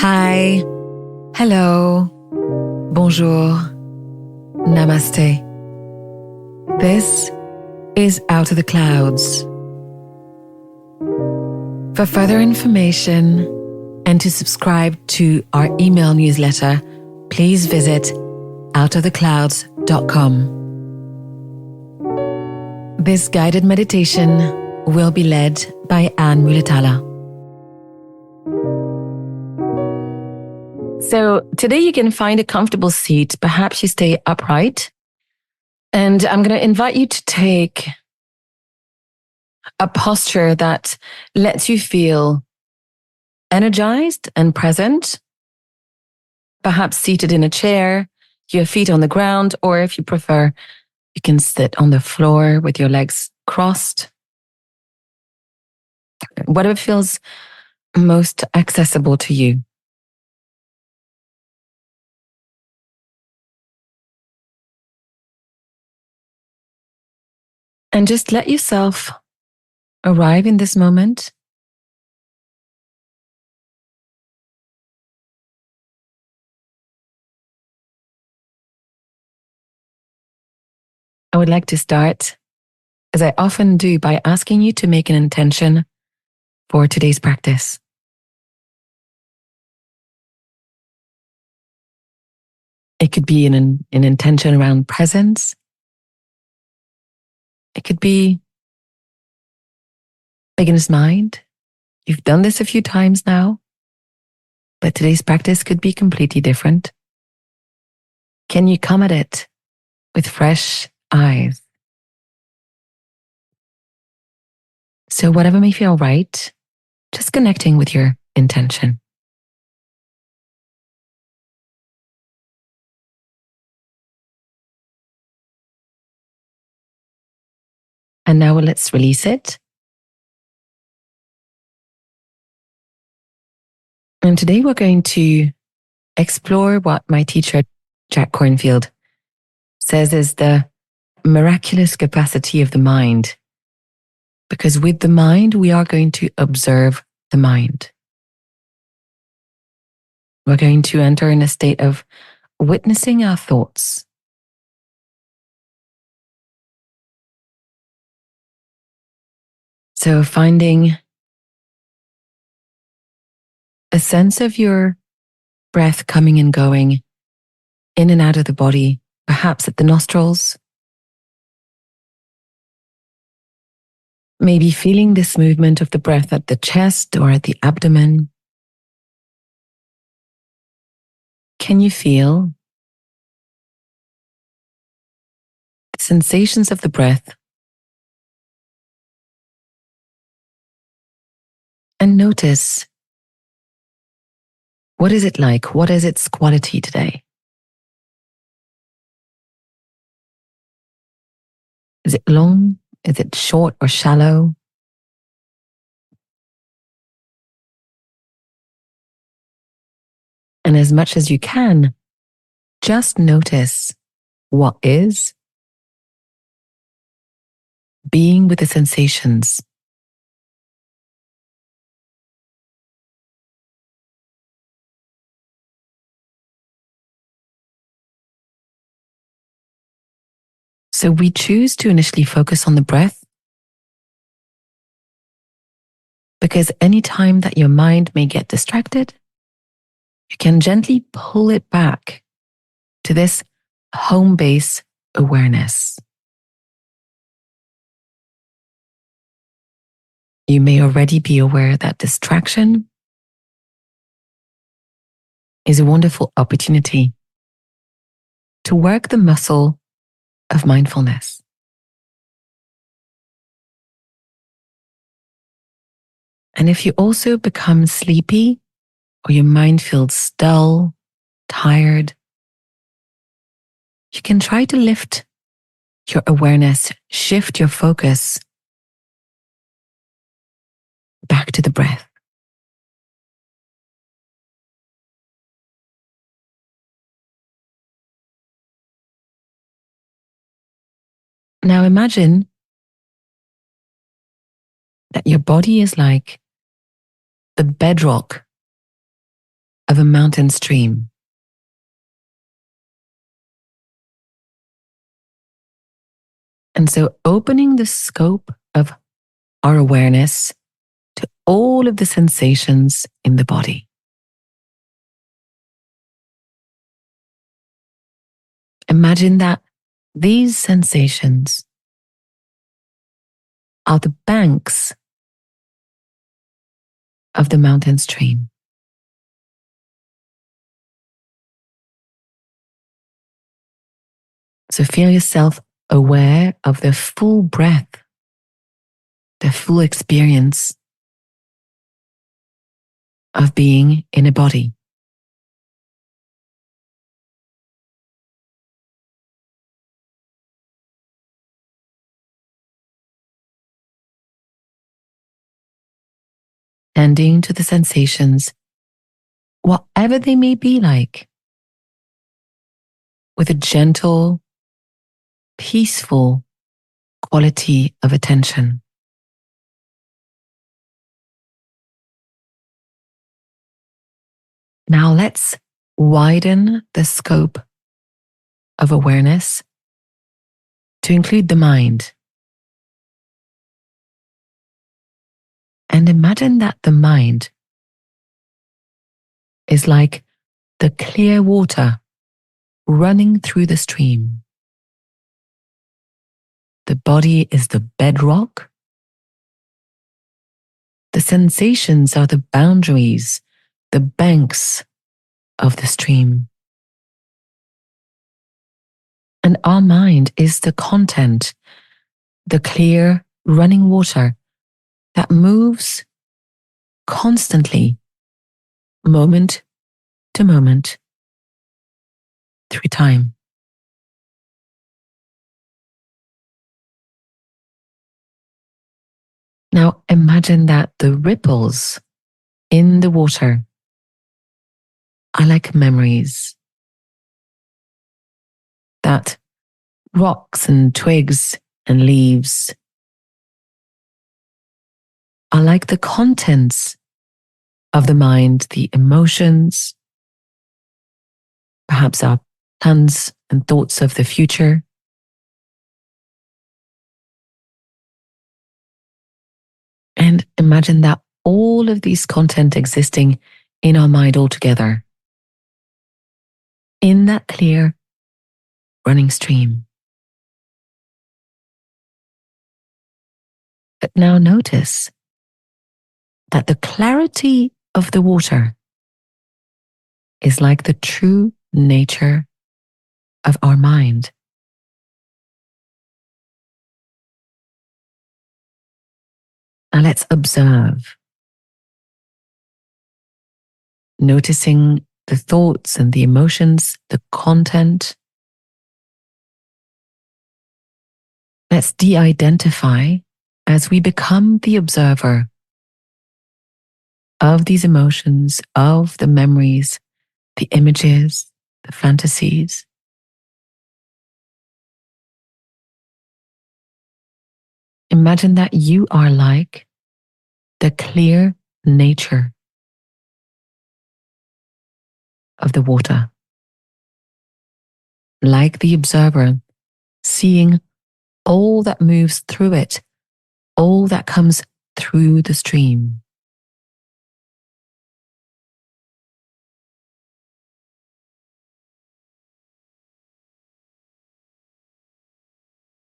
Hi, hello, bonjour, namaste. This is Out of the Clouds. For further information and to subscribe to our email newsletter, please visit outoftheclouds.com. This guided meditation will be led by Anne Muhethaler. So today you can find a comfortable seat. Perhaps you stay upright. And I'm going to invite you to take a posture that lets you feel energized and present. Perhaps seated in a chair, your feet on the ground, or if you prefer, you can sit on the floor with your legs crossed. Whatever feels most accessible to you. And just let yourself arrive in this moment. I would like to start, as I often do, by asking you to make an intention for today's practice. It could be an intention around presence. It could be beginner's mind. You've done this a few times now, but today's practice could be completely different. Can you come at it with fresh eyes? So whatever may feel right, just connecting with your intention. And now let's release it. And today we're going to explore what my teacher, Jack Kornfield, says is the miraculous capacity of the mind. Because with the mind, we are going to observe the mind. We're going to enter in a state of witnessing our thoughts. So finding a sense of your breath coming and going in and out of the body, perhaps at the nostrils. Maybe feeling this movement of the breath at the chest or at the abdomen. Can you feel the sensations of the breath? And notice, what is it like? What is its quality today? Is it long? Is it short or shallow? And as much as you can, just notice what is, being with the sensations. So we choose to initially focus on the breath because any time that your mind may get distracted, you can gently pull it back to this home base awareness. You may already be aware that distraction is a wonderful opportunity to work the muscle of mindfulness. And if you also become sleepy or your mind feels dull, tired, you can try to lift your awareness, shift your focus back to the breath. Now imagine that your body is like the bedrock of a mountain stream. And so opening the scope of our awareness to all of the sensations in the body. Imagine that these sensations are the banks of the mountain stream. So feel yourself aware of the full breath, the full experience of being in a body. Tending to the sensations, whatever they may be like, with a gentle, peaceful quality of attention. Now let's widen the scope of awareness to include the mind. And imagine that the mind is like the clear water running through the stream. The body is the bedrock. The sensations are the boundaries, the banks of the stream. And our mind is the content, the clear running water that moves constantly, moment to moment, through time. Now imagine that the ripples in the water are like memories, that rocks and twigs and leaves are like the contents of the mind, the emotions, perhaps our plans and thoughts of the future. And imagine that all of these content existing in our mind altogether, in that clear running stream. But now notice that the clarity of the water is like the true nature of our mind. Now let's observe, noticing the thoughts and the emotions, the content. Let's de-identify as we become the observer of these emotions, of the memories, the images, the fantasies. Imagine that you are like the clear nature of the water, like the observer, seeing all that moves through it, all that comes through the stream.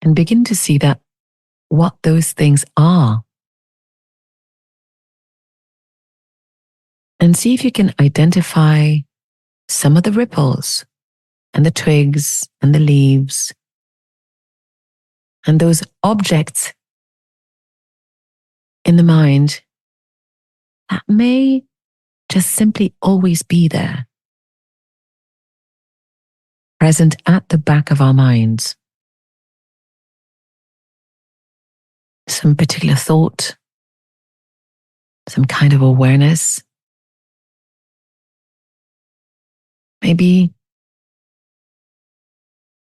And begin to see that what those things are. And see if you can identify some of the ripples and the twigs and the leaves and those objects in the mind that may just simply always be there, present at the back of our minds. Some particular thought, some kind of awareness, maybe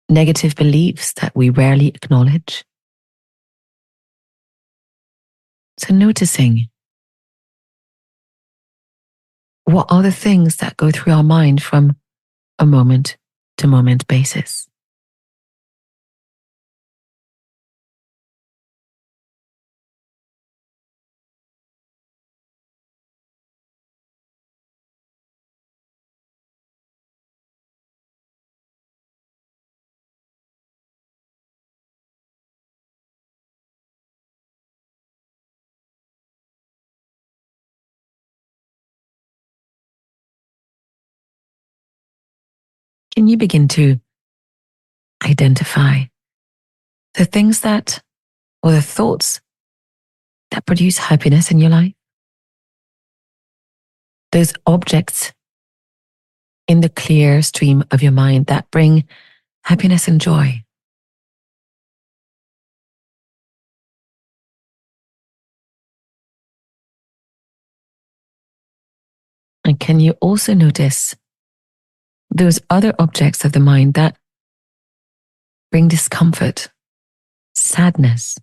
negative beliefs that we rarely acknowledge. So noticing what are the things that go through our mind from a moment to moment basis? Can you begin to identify the things that, or the thoughts that produce happiness in your life? Those objects in the clear stream of your mind that bring happiness and joy. And can you also notice those other objects of the mind that bring discomfort, sadness,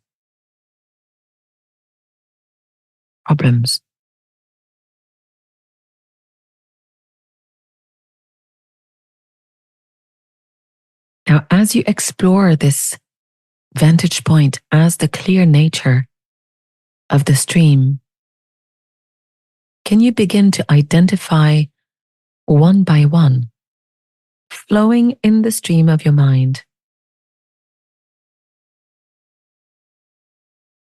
problems? Now, as you explore this vantage point as the clear nature of the stream, can you begin to identify one by one, flowing in the stream of your mind,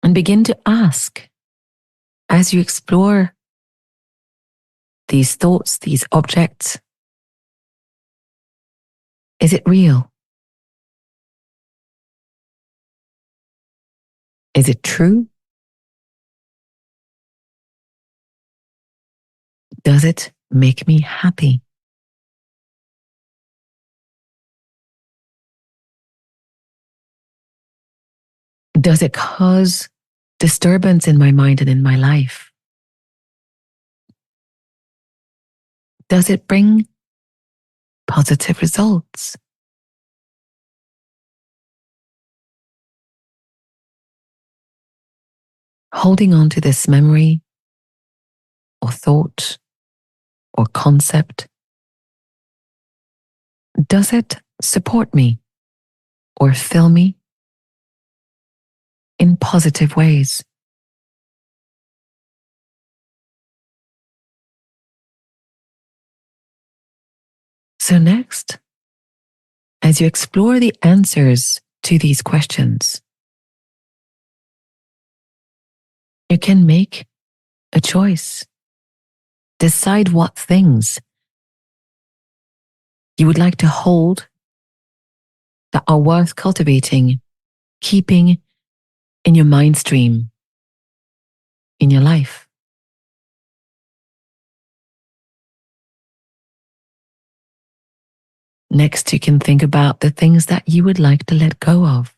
and begin to ask, as you explore these thoughts, these objects, is it real? Is it true? Does it make me happy? Does it cause disturbance in my mind and in my life? Does it bring positive results? Holding on to this memory or thought or concept, does it support me or fill me in positive ways? So next, as you explore the answers to these questions, you can make a choice. Decide what things you would like to hold that are worth cultivating, keeping in your mind stream, in your life. Next, you can think about the things that you would like to let go of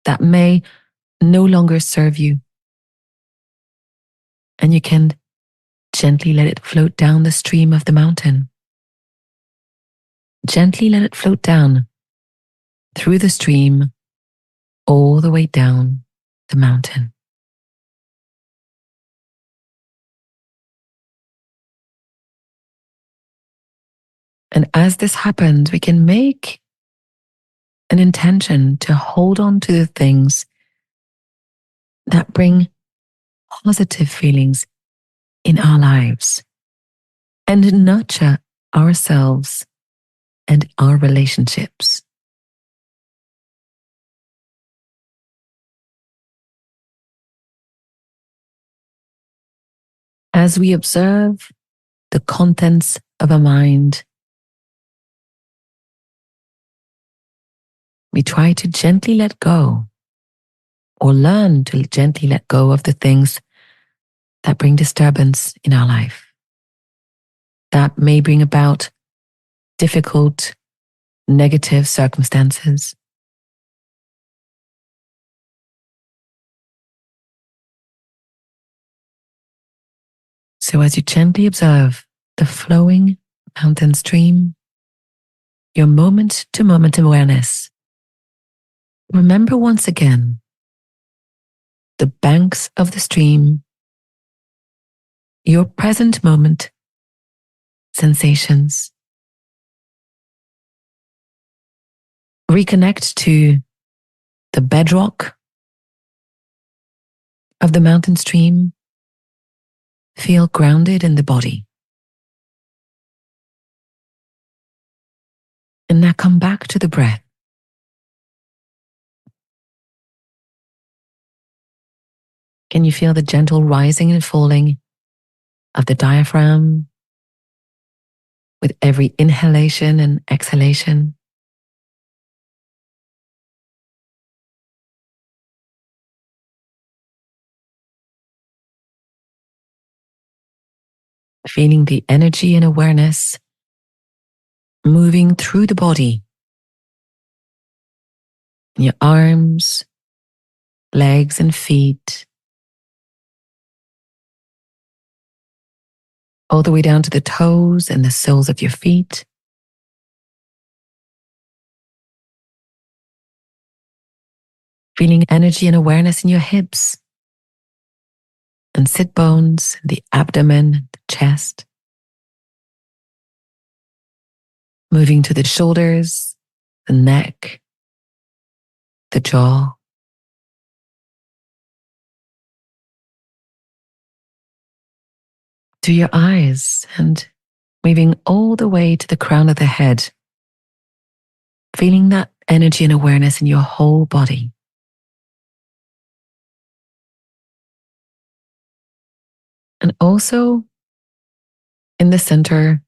that may no longer serve you. And you can gently let it float down the stream of the mountain. Gently let it float down through the stream all the way down the mountain. And as this happens, we can make an intention to hold on to the things that bring positive feelings in our lives and nurture ourselves and our relationships. As we observe the contents of a mind, we try to gently let go or learn to gently let go of the things that bring disturbance in our life, that may bring about difficult, negative circumstances. So as you gently observe the flowing mountain stream, your moment-to-moment awareness, remember once again the banks of the stream, your present moment sensations. Reconnect to the bedrock of the mountain stream. Feel grounded in the body. And now come back to the breath. Can you feel the gentle rising and falling of the diaphragm with every inhalation and exhalation? Feeling the energy and awareness moving through the body, in your arms, legs, and feet, all the way down to the toes and the soles of your feet. Feeling energy and awareness in your hips and sit bones, the abdomen, the chest. Moving to the shoulders, the neck, the jaw. To your eyes and moving all the way to the crown of the head. Feeling that energy and awareness in your whole body. And also in the center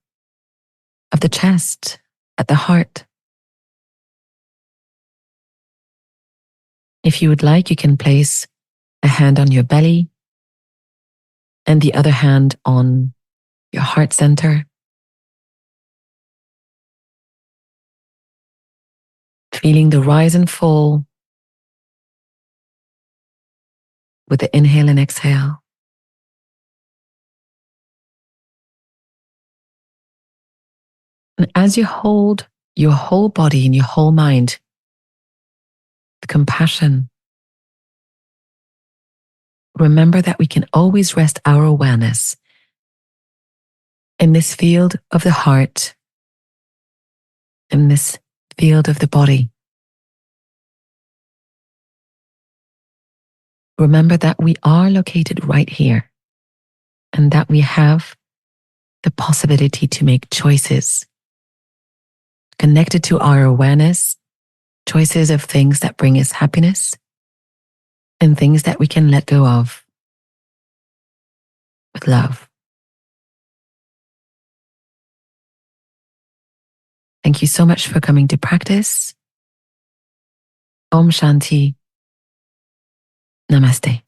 of the chest, at the heart. If you would like, you can place a hand on your belly and the other hand on your heart center. Feeling the rise and fall with the inhale and exhale. And as you hold your whole body and your whole mind with compassion, remember that we can always rest our awareness in this field of the heart, in this field of the body. Remember that we are located right here and that we have the possibility to make choices connected to our awareness, choices of things that bring us happiness and things that we can let go of with love. Thank you so much for coming to practice. Om Shanti. Namaste.